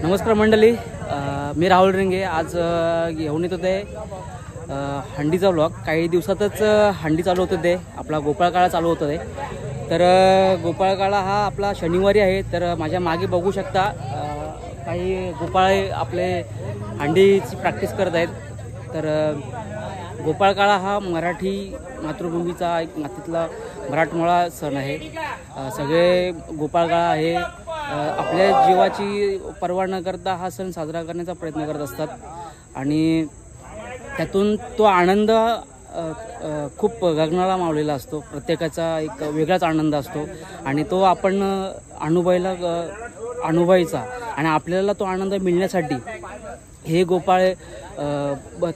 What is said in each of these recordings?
नमस्कार मंडळी, मी राहुल रिंगे आज घेऊन येत होते हंडीचा व्लॉग। काही दिवसातच हंडी चालू होते ते आपला गोपाळकाळा चालू होतं ते। तर गोपाळकाळा हा आपला शनिवारी आहे। तर माझ्या मागे बघू शकता काही गोपाळे आपले हंडीची प्रॅक्टिस करत आहेत। तर गोपाळकाळा हा मराठी मातृभूमीचा एक मातीतला मराठमोळा सण आहे। सगळे गोपाळकाळा आहे आपल्या जीवाची पर्वा न करता हा सण साजरा करण्याचा प्रयत्न करत असतात आणि त्यातून तो आनंद खूप गगनाला मावलेला असतो। प्रत्येकाचा एक वेगळाच आनंद असतो आणि तो आपण अनुभवायचा आणि आपल्याला तो आनंद मिळण्यासाठी हे गोपाळे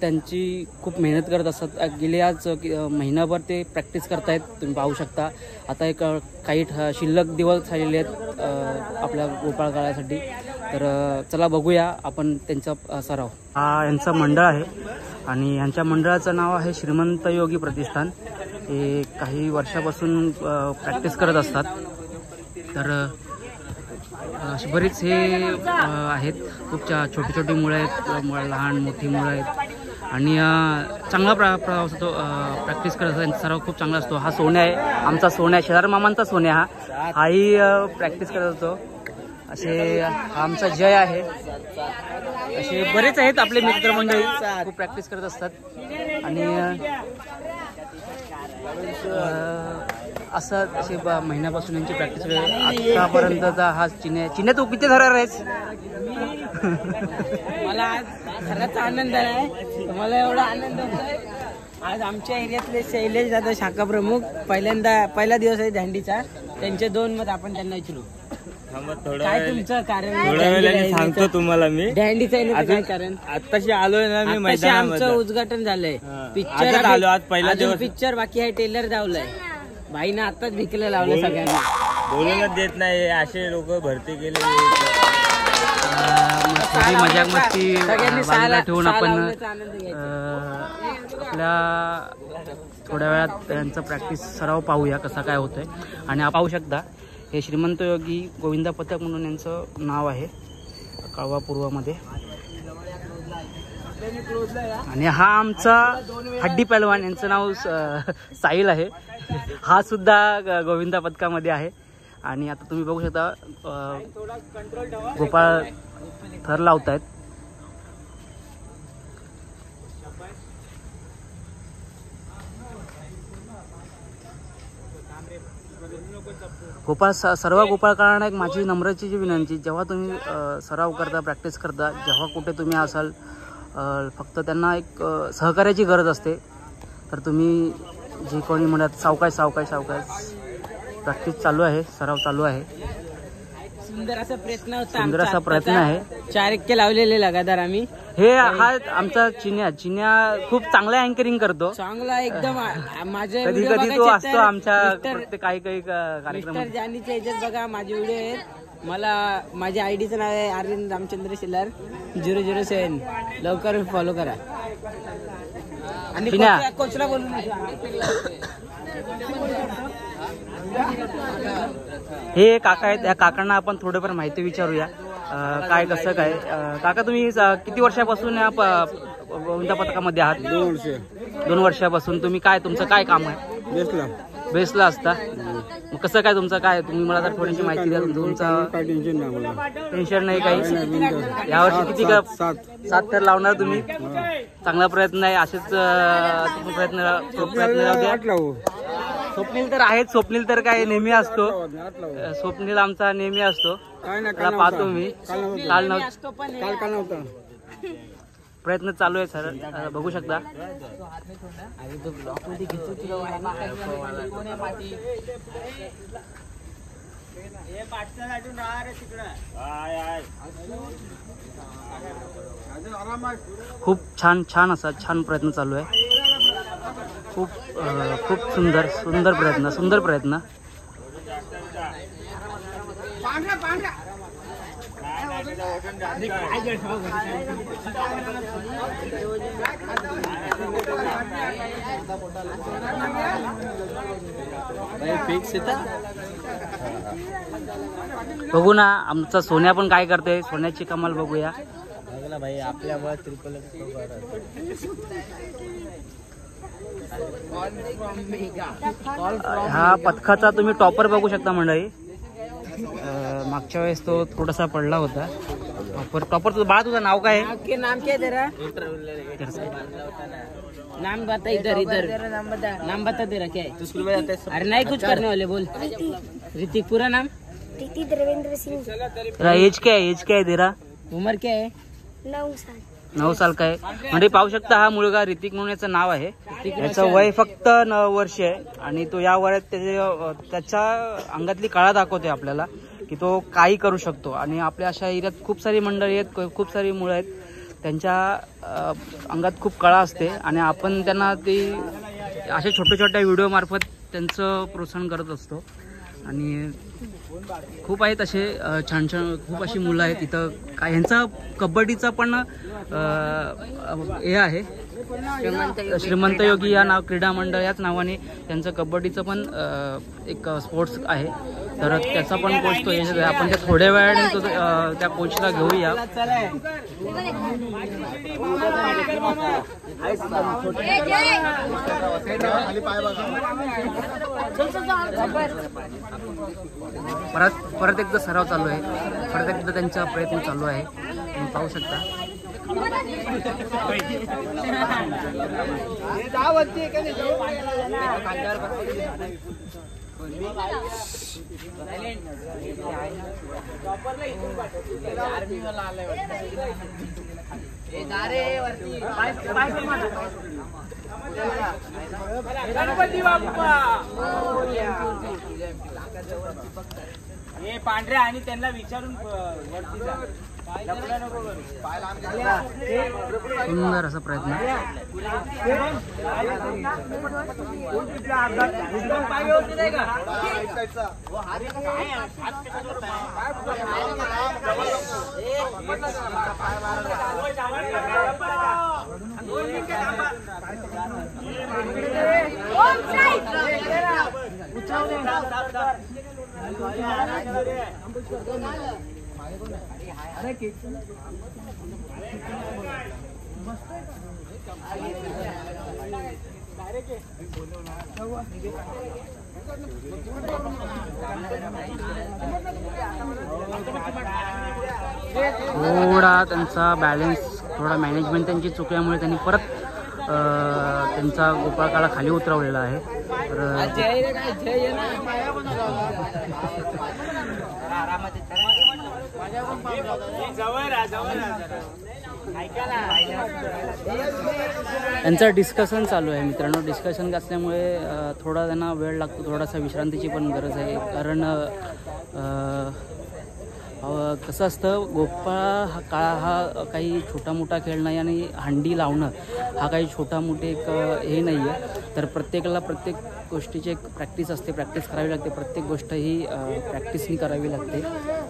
त्यांची खूप मेहनत करत असतात। गेले आज महिनाभर ते प्रॅक्टिस करतायत, तुम्ही पाहू शकता। आता एक काही शिल्लक दिवस झालेले आहेत आपल्या गोपाळकाळासाठी। तर चला बघूया आपण त्यांचा सराव। हा यांचा मंडळ आहे आणि यांच्या मंडळाचं नाव आहे श्रीमंत योगी प्रतिष्ठान। हे काही वर्षापासून प्रॅक्टिस करत असतात। तर बरीच हे आहेत, खूप छोटी छोटी मुलं आहेत, लहान मोठी मुलं आहेत आणि चांगला प्रवास होतो। प्रॅक्टिस करत असतात, सराव खूप चांगला असतो। हा सोन्या आहे, आमचा सोन्या, शेजार मामांचा सोन्या हाही प्रॅक्टिस करत असतो। असे आमचा जय आहे, असे बरेच आहेत आपले मित्रमंडळी खूप प्रॅक्टिस करत असतात आणि असं असे महिन्यापासून यांची प्रॅक्टिस आतापर्यंतचा हा चिन्ह तू किती धरार आहेस? मला आज खरंच आनंद आहे, मला एवढा आनंद होतोय। आज आमच्या एरियातले शैलेश दादा शाखा प्रमुख पहिला दिवस आहे दांडीचा, त्यांचे 2 मत आपण त्यांना विचारू। काय तुमचं कारण? थोड्या वेळाने सांगतो तुम्हाला मी दांडीचं येण्याचं काय कारण? आताशी आलोय ना मी मैदानामध्ये, आमचं उद्घाटन झालंय, पिक्चर आलो आज पहिला दिवस, पिक्चर बाकी आहे, टेलर धावलाय, भाईनं आताच भिकलं लावलं सगळ्यांना, बोलूनच देत नाही असे लोक भरती केले। मजाक मस्ती बाजूला ठेवून आपण आपल्या थोड्या वेळात त्यांचा प्रॅक्टिस सराव पाहूया कसा काय होतोय। आणि आपण पाहू शकता हे श्रीमंत योगी गोविंदा पथक म्हणून यांचं नाव आहे कळवा पूर्वमध्ये। आणि हा आमचा हड्डी पहलवान, यांचं नाव साहिल आहे, हा सुद्धा गोविंदा पथकामध्ये आहे। आणि आता तुम्ही बघू शकता गोपाळ थर लावतायत। सर्व गोपाळकाळांना एक माझी नम्रची विनंती, जेव्हा तुम्ही सराव करता, प्रॅक्टिस करता, जेव्हा कुठे तुम्ही असाल, फक्त त्यांना एक सहकार्याची गरज असते। तर तुम्ही जे कोणी म्हणत सावकाश सावकाश सावकाश प्रॅक्टिस चालू आहे, सराव चालू आहे। सुंदर असा प्रयत्न आहे। 4 इक्के लावलेले लगातार आम्ही। हा आमचा चिन्या खूप चांगला अँकरिंग करतो, चांगला एकदम। माझे कधी कधी तो असतो आमच्या काही कार्यक्रम जानीच्या ह्याच्यात बघा माझे व्हिडिओ आहेत। मला माझ्या आयडीचं नाव आहे अरविंद रामचंद्र शिलार 007, लवकर फॉलो करा। आणि कोचला बोलून हे काका आहेत, या काकांना आपण थोडंफार माहिती विचारूया काय कसं काय। काका तुम्ही किती वर्षापासून या गोविंदा पथकामध्ये आहात? 2 वर्षापासून। तुम्ही काय तुमचं काय काम आहे? बेसला असता, मग कसं काय तुमचं काय, तुम्ही मला जर थोडीशी माहिती द्या। तुमचं टेन्शन नाही काही? यावर्षी किती 7 थर लावणार तुम्ही? चांगला प्रयत्न आहे, असेच प्रयत्न स्वप्नील तर आहेत, स्वप्नील तर काय नेहमी असतो, स्वप्नील आमचा नेहमी असतो, त्याला पाहतो मी। काल नव्हता, प्रयत्न चालू आहे सर, बघू शकता। खूप छान असा छान प्रयत्न चालू आहे। खूप सुंदर प्रयत्न। बघू ना आमचा सोन्या पण काय करते, सोन्याची कमाल बघूया. भाई आपल्यामुळे ट्रिपल हा पथकाचा तुम्ही टॉपर बघू शकता मंडळी. मागच्या वेळेस तो थोडासा पडला होता. टॉपर तुझं बाळा, तुझं नाव काय आहे? नाम क्या तेरा? नाम बता, इधर इधर नाम बता तेरा क्या है? अरे नहीं कुछ करने वाले, बोल. ऋतिक पूरा नाम? ऋतिक देवेंद्र सिंह. तेरा एज क्या है? एज क्या है तेरा? उम्र क्या है? 9 साल. 9 साल का आहे. म्हणजे पाहू शकता हा मुलगा ऋतिक म्हणून याचं नाव आहे. याचं वय फक्त 9 वर्ष आहे आणि तो या वयात त्याच्या अंगातली कळा दाखवते आपल्याला की तो काही करू शकतो. आणि आपल्या अशा एरियात खूप सारी मंडळी आहेत, खूप सारी मुलं आहेत, त्यांच्या अंगात खूप कळा असते आणि आपण त्यांना ते अशा छोट्या छोट्या व्हिडिओ मार्फत त्यांचं प्रोत्साहन करत असतो. आणि खूप आहेत असे छान छान खूप अशी मुलं आहेत इथं. काय ह्यांचा कबड्डीचा पण हे आहे, श्रीमंत योगी या नाव क्रीडा मंडळ याच नावाने त्यांचं कबड्डीचं पण एक स्पोर्ट्स आहे. तर त्याचा पण कोच तो आहे. आपण त्या थोड्या वेळाने तो त्या कोचला घेऊया. परत एकदा सराव चालू आहे, परत एकदा त्यांचा प्रयत्न चालू आहे. तुम्ही पाहू शकता. गणपती बाप्पा हे पांढऱ्या आणि त्यांना विचारून वरती जा. सुंदर असा प्रयत्न. थोडा त्यांचा बॅलन्स, थोडा मॅनेजमेंट त्यांची चुकल्यामुळे त्यांनी परत त्यांचा गोपाळकाळा खाली उतरवलेला आहे. त्यांचं डिस्कशन चालू आहे मित्रांनो. डिस्कशन असल्यामुळे थोडा त्यांना वेळ लागतो, थोडासा विश्रांतीची पण गरज आहे. कारण कसं असतं, गोपाळ हा काळा हा काही छोटा मोठा खेळ नाही आणि हंडी लावणं हा काही छोटा मोठे एक हे नाही आहे. तर प्रत्येकाला प्रत्येक गोष्टीची एक प्रॅक्टिस असते, प्रॅक्टिस करावी लागते. प्रत्येक गोष्ट ही प्रॅक्टिसनी करावी लागते.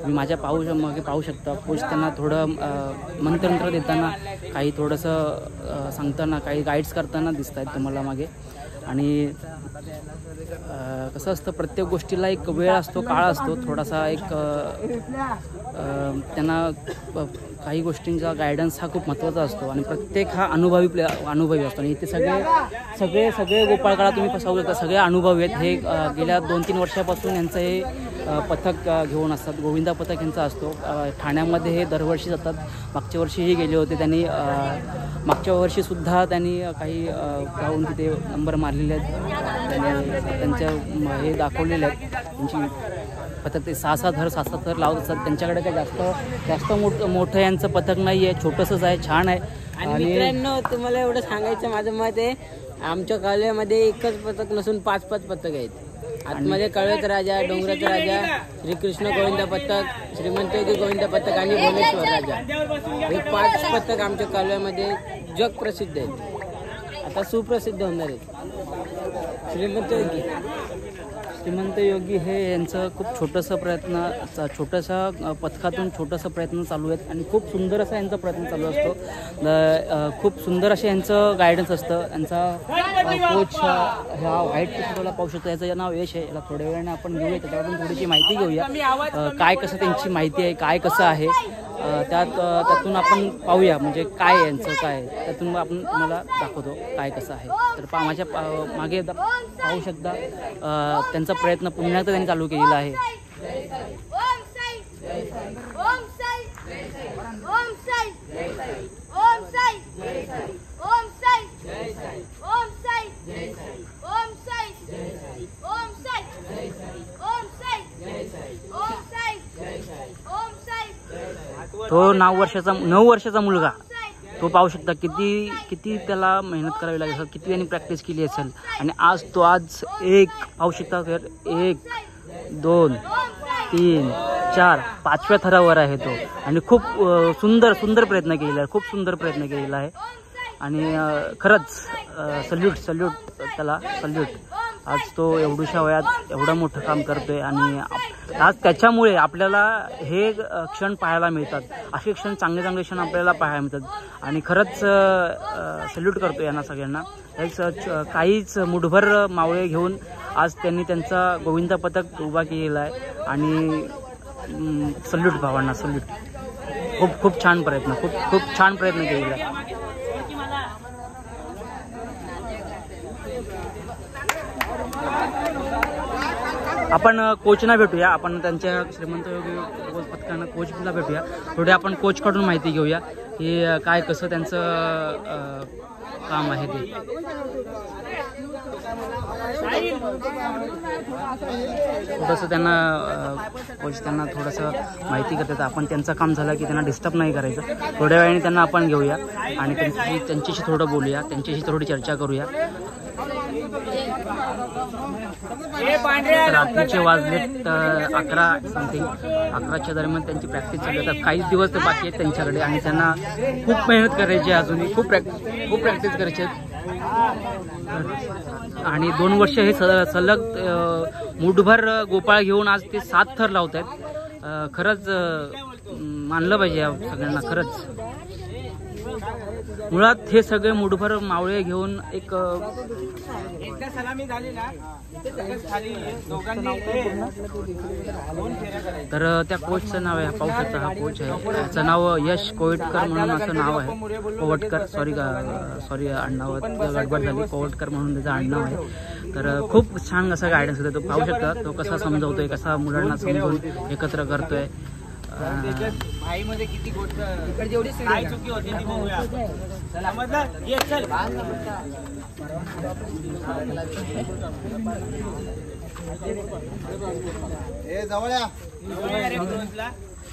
मी माझ्या मागे पाहू शकता कोच त्यांना थोडं मंत्रतंत्र देताना, काही थोडंसं सांगताना, काही गाईड्स करताना दिसत आहेत तुम्हाला मागे. आणि कसं असतं, प्रत्येक गोष्टीला एक वेळ असतो, काळ असतो थोडासा. एक त्यांना काही गोष्टींचा गायडन्स हा खूप महत्त्वाचा असतो आणि प्रत्येक हा अनुभवी असतो. आणि इथे सगळे गोपाळकाळा तुम्ही पाहू शकता, सगळे अनुभवी आहेत. हे गेल्या 2-3 वर्षापासून यांचं हे पथक घेऊन असतात. गोविंदा पथक यांचा असतो. ठाण्यामध्ये हे दरवर्षी जातात. मागच्या वर्षीही गेले होते त्यांनी. मागच्या वर्षीसुद्धा त्यांनी काही जाऊन तिथे नंबर मारलेले आहेत. त्यांच्या हे दाखवलेले आहेत. त्यांची पथक ते 6-6 थर लावत असतात. त्यांच्याकडे काही जास्त मोठं यांचं पथक नाही आहे, छोटंसंच आहे, छान आहे. आणि मित्रांनो, तुम्हाला एवढं सांगायचं माझं मत आहे, आमच्या कळव्यामध्ये एकच पथक नसून 5-5 पथक आहेत. आतमध्ये कळव्याचा राजा, डोंगराचा राजा, श्रीकृष्ण गोविंदा पथक, श्रीमंत योगी गोविंदा पथक आणि भुवनेश्वर राजा, हे 5 पथक आमच्या कळव्यामध्ये जग प्रसिद्ध आहेत. आता सुप्रसिद्ध होणार आहेत. श्रीमंत योगी श्रीमंत योगी हे यांचं खूप छोटंसं छोटंसं पथकातून छोटंसं प्रयत्न चालू आहेत आणि खूप सुंदर असा यांचा प्रयत्न चालू असतो. खूप सुंदर असे यांचं गायडन्स असतं. यांचा कोच ह्या व्हाईट टी-शर्टला पाहू शकतो. याचं नाव यश आहे. याला थोड्या वेळाने आपण घेऊया, त्याच्यावरून थोडीशी माहिती घेऊया. काय कसं त्यांची माहिती आहे, काय कसं आहे त्यातून आपण पाहूया. म्हणजे काय यांचं काय त्यातून आपण तुम्हाला दाखवतो काय कसं आहे. तर माझ्या मागे पाहू शकता त्यांचा प्रयत्न पुन्हा एकदा त्यांनी चालू केलेला आहे. तो 9 वर्षाचा मुलगा, तो पाहू शकता किती त्याला मेहनत करावी लागेल, किती त्यांनी प्रॅक्टिस केली असेल. आणि आज एक पाहू शकता 1 2 3 4 5व्या थरावर आहे तो. आणि खूप सुंदर प्रयत्न केलेला आहे. आणि खरंच सल्यूट त्याला सल्यूट. आज तो एवढ्याशा वयात एवढं मोठं काम करतोय आणि आज त्याच्यामुळे आपल्याला हे क्षण पाहायला मिळतात. असे क्षण चांगले क्षण आपल्याला पाहायला मिळतात आणि खरंच सल्यूट करतो यांना सगळ्यांना. काहीच मुठभर मावळे घेऊन आज त्यांनी त्यांचा गोविंद पथक उभा केलेला आहे आणि सल्यूट भावांना सल्यूट. खूप छान प्रयत्न खूप छान प्रयत्न केलेला आहे. आपण कोचना भेटूया. आपण त्यांच्या श्रीमंत योगी पथकानं कोचला भेटूया. थोडे आपण कोचकडून माहिती घेऊया की काय कसं त्यांचं काम आहे ते. थोडंसं त्यांना थोडंसं माहिती करतात. आपण त्यांचं काम झालं की त्यांना डिस्टर्ब नाही करायचं. थोड्या वेळाने त्यांना आपण घेऊया आणि त्यांच्याशी थोडं बोलूया, त्यांच्याशी थोडी चर्चा करूया. रात्रीचे वाजलेत 11 समथिंग. 11च्या दरम्यान त्यांची प्रॅक्टिस चालू आहे. काहीच दिवस तर बाकी आहेत त्यांच्याकडे आणि त्यांना खूप मेहनत करायची आहे. अजूनही खूप प्रॅक्टिस करायची आहे. आणि 2 वर्ष हे सलग मुठभर गोपाळ घेऊन आज ते 7 थर लावत आहेत. खरंच मानलं पाहिजे या सगळ्यांना. खरंच मुळात हे सगळे मुठभर मावळे घेऊन एकदा सलामी झाली ना तर त्या कोचचं नाव आहे, पाहू शकता हा कोच आहे. त्याचं नाव यश कोविटकर म्हणून असं नाव आहे. कोवटकर, सॉरी आडनाव गडबड झाली. कोवटकर म्हणून त्याचं आडनाव आहे. तर खूप छान असा गायडन्स होता. तो पाहू शकता तो कसा समजवतोय, कसा मुलांना समजून एकत्र करतोय. भाईमध्ये किती गोष्ट काय चुकी होती ती बघूया. समजलं? ये चल. ए जवळ या.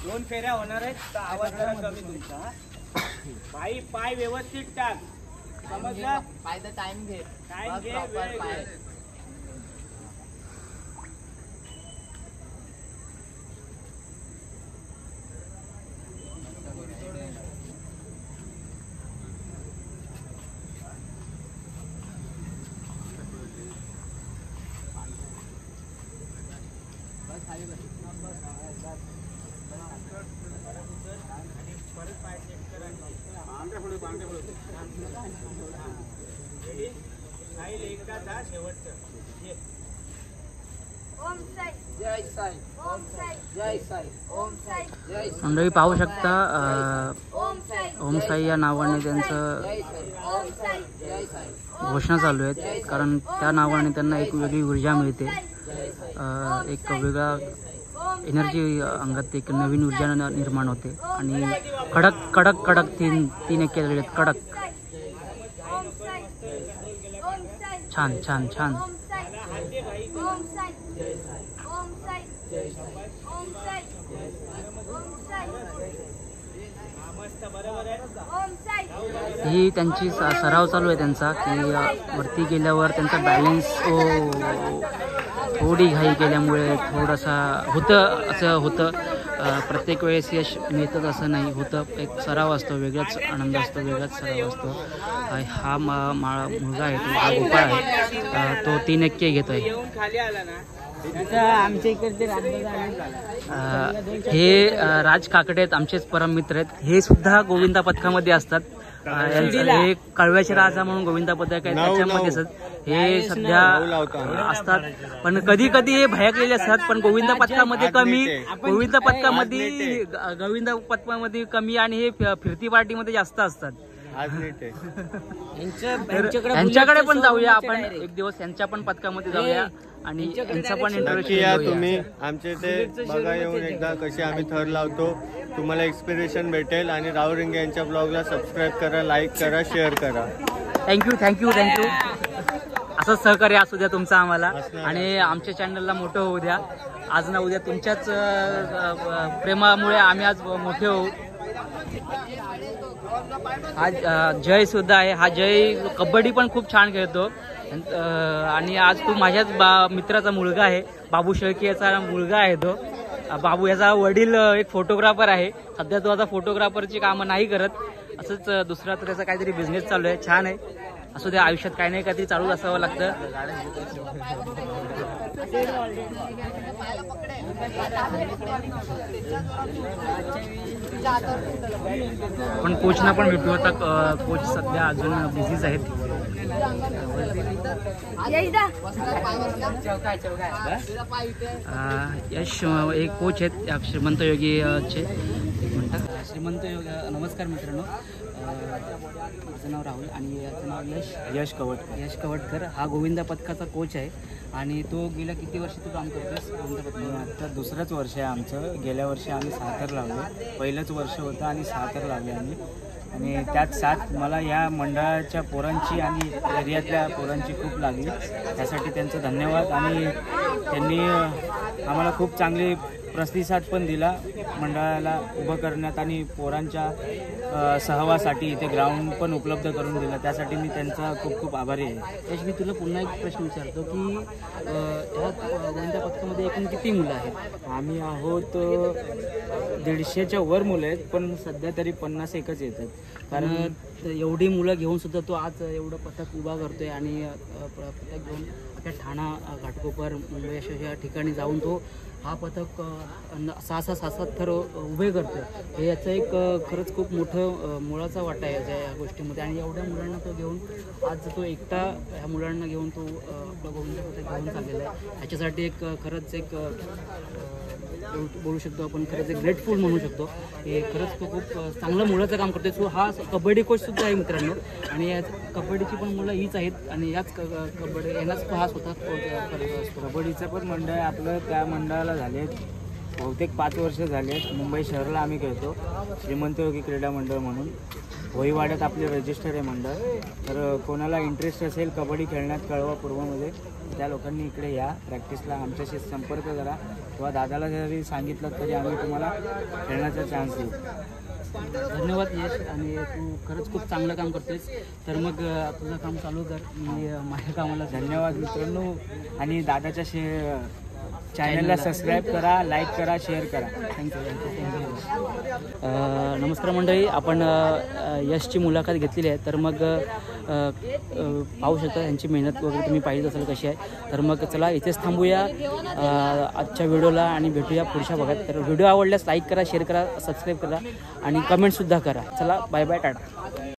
2 फेऱ्या होणार आहेत तर आवाज जरा कमी तुमचा. भाई पाय व्यवस्थित टाक. समजलं? पायचा टाइम घे. मंडळी पाहू शकता ओम साई या नावाने त्यांचं घोषणा चालू आहेत. कारण त्या नावाने त्यांना एक वेगळी ऊर्जा मिळते, एक वेगळा एनर्जी अंगात, एक नवीन ऊर्जा निर्माण होते. आणि कडक तीन एक केलेले आहेत. कडक छान. ही त्यांची सराव चालू आहे त्यांचा, की वरती गेल्यावर त्यांचा बॅलन्स थोडी घाई केल्यामुळे थोडासा असं होतं. प्रत्येक वेळेस यश मिळतच असं नाही होतं. एक सराव असतो, वेगळाच आनंद असतो, वेगळाच सराव असतो. हा मुलगा आहे, तो हा गोपाळ आहे, तो 3 एक्के घेतोय. खाली आला ना आता आमच्या इकडचे हे राज काकडे आहेत, आमचेच परम मित्र आहेत. हे सुद्धा गोविंदा पथकामध्ये असतात. हे कळव्याचे राजा म्हणून गोविंदा पथक आहे त्याच्यामध्ये असतात. हे सध्या असतात पण कधी कधी हे भयकलेले असतात. पण गोविंदा पथकामध्ये कमी, गोविंदा पथकामध्ये कमी आणि हे फिरती पार्टीमध्ये जास्त असतात. यांच्याकडे पण जाऊया आपण एक दिवस, यांच्या पण पथकामध्ये जाऊया आणि यांचा पण इंटरव्ह्यू तुम्ही आमच्या इथे बघा येऊन एकदा कशी आम्ही थर लावतो. तुम्हाला इन्स्पिरेशन भेटेल. आणि राहुल रिंगे यांच्या ब्लॉगला सबस्क्राईब करा, लाईक करा, शेअर करा. थँक्यू. असंच सहकार्य असू द्या तुमचं आम्हाला आणि आमच्या चॅनलला मोठं होऊ द्या. आज ना उद्या तुमच्याच प्रेमामुळे आम्ही आज मोठे होऊ. आज जय सुद्धा आहे. हा जय कबड्डी पण खूप छान खेळतो आणि आज तू माझ्याच मित्राचा मुलगा आहे. बाबू शेळके याचा मुलगा आहे तो. बाबू याचा वडील एक फोटोग्राफर आहे. सध्या तो आता फोटोग्राफरची कामं नाही करत. असंच दुसरा तर त्याचा काहीतरी बिझनेस चालू आहे. छान आहे. असू द्या, आयुष्यात काही नाही काहीतरी चालू असावं लागतं. पण कोचना पण भेटू होता. कोच सध्या अजून बिझीच आहेत. यश एक कोच आहेत श्रीमंत योगीचे. एक मिनटं. श्रीमंत योगी, नमस्कार मित्रांनो. माझं नाव राहुल आणि याचं नाव यश कवटकर. हा गोविंदा पथकाचा कोच आहे आणि तो गेल्या किती वर्ष तू काम करतोस गोविंदा पथकात? आता दुसरंच वर्ष आहे आमचं. गेल्या वर्षी आम्ही 6 थर लावले. पहिलंच वर्ष होतं आणि 6 थर लावले आम्ही. आणि त्यात साथ मला या मंडळाच्या पोरांची आणि एरियातल्या पोरांची खूप लागली. त्यासाठी त्यांचं धन्यवाद. आणि त्यांनी आम्हाला खूप चांगली प्रतिसाद पण दिला मंडळाला उभं करण्यात आणि पोरांच्या सहवासाठी इथे ग्राउंड पण उपलब्ध करून दिलं. त्यासाठी मी त्यांचा खूप खूप आभारी आहे. यश, मी तुला पुन्हा एक प्रश्न विचारतो की या गोविंदा पथकामध्ये एकूण किती मुलं आहेत? आम्ही आहोत 150च्या वर मुलं आहेत, पण सध्या तरी 50 एकच येतात. कारण एवढी मुलं घेऊन सुद्धा तो आज एवढं पथक उभा करतोय आणि पथक घेऊन त्या ठाणा, घाटकोपर, मुंबई अशा ठिकाणी जाऊन तो हा पथक 6-7 थर उभे करतोय. हे याचं एक खरंच खूप मोठं मुळाचा वाटा आहे या गोष्टीमध्ये. आणि एवढ्या मुलांना तो घेऊन आज तो एकटा ह्या मुलांना घेऊन तो आपला गोविंदा पथक घेऊन चाललेला आहे. ह्याच्यासाठी एक खरंच एक बोलू शकतो आपण, खरंच एक ग्रेटफुल म्हणू शकतो. हे खरंच तो खूप चांगलं मुलाचं काम करतोय. सो हा कबड्डी कोच सुद्धा आहे मित्रांनो. आणि या कबड्डीची पण मुलं हीच आहेत आणि याच कबड्डी यांनाच हा स्वतः करत असतो. कबड्डीचं पण मंडळ आहे आपलं. त्या मंडळाला झाले बहुतेक 5 वर्ष झाले. मुंबई शहराला आम्ही खेळतो श्रीमंत योगी क्रीडा मंडळ म्हणून. भोईवाड्यात आपले रजिस्टर आहे मंडळ. तर कोणाला इंटरेस्ट असेल कबड्डी खेळण्यात कळवा पूर्वमध्ये, त्या लोकांनी इकडे या प्रॅक्टिसला, आमच्याशी संपर्क करा किंवा दादाला जरी सांगितलं तरी आम्ही तुम्हाला खेळण्याचा चान्स देऊ. धन्यवाद यश. आणि तू खरंच खूप चांगलं काम करतोयस. तर मग तुझं काम चालू कर. मी माझ्या कामाला धन्यवाद मित्रांनो. आणि दादाच्या चॅनलला सबस्क्राईब करा, लाईक करा, शेअर करा. थँक्यू. नमस्कार मंडळी, आपण यशची मुलाखत घेतलेली आहे. तर मग पाहू शकता त्यांची मेहनत वगैरे तुम्ही पाहिजे असेल कशी आहे. तर मग चला इथेच थांबूया आजच्या व्हिडिओला आणि भेटूया पुढच्या भागात. तर व्हिडिओ आवडल्यास लाईक करा, शेअर करा, सबस्क्राईब करा आणि कमेंटसुद्धा करा. चला बाय बाय, टाटा.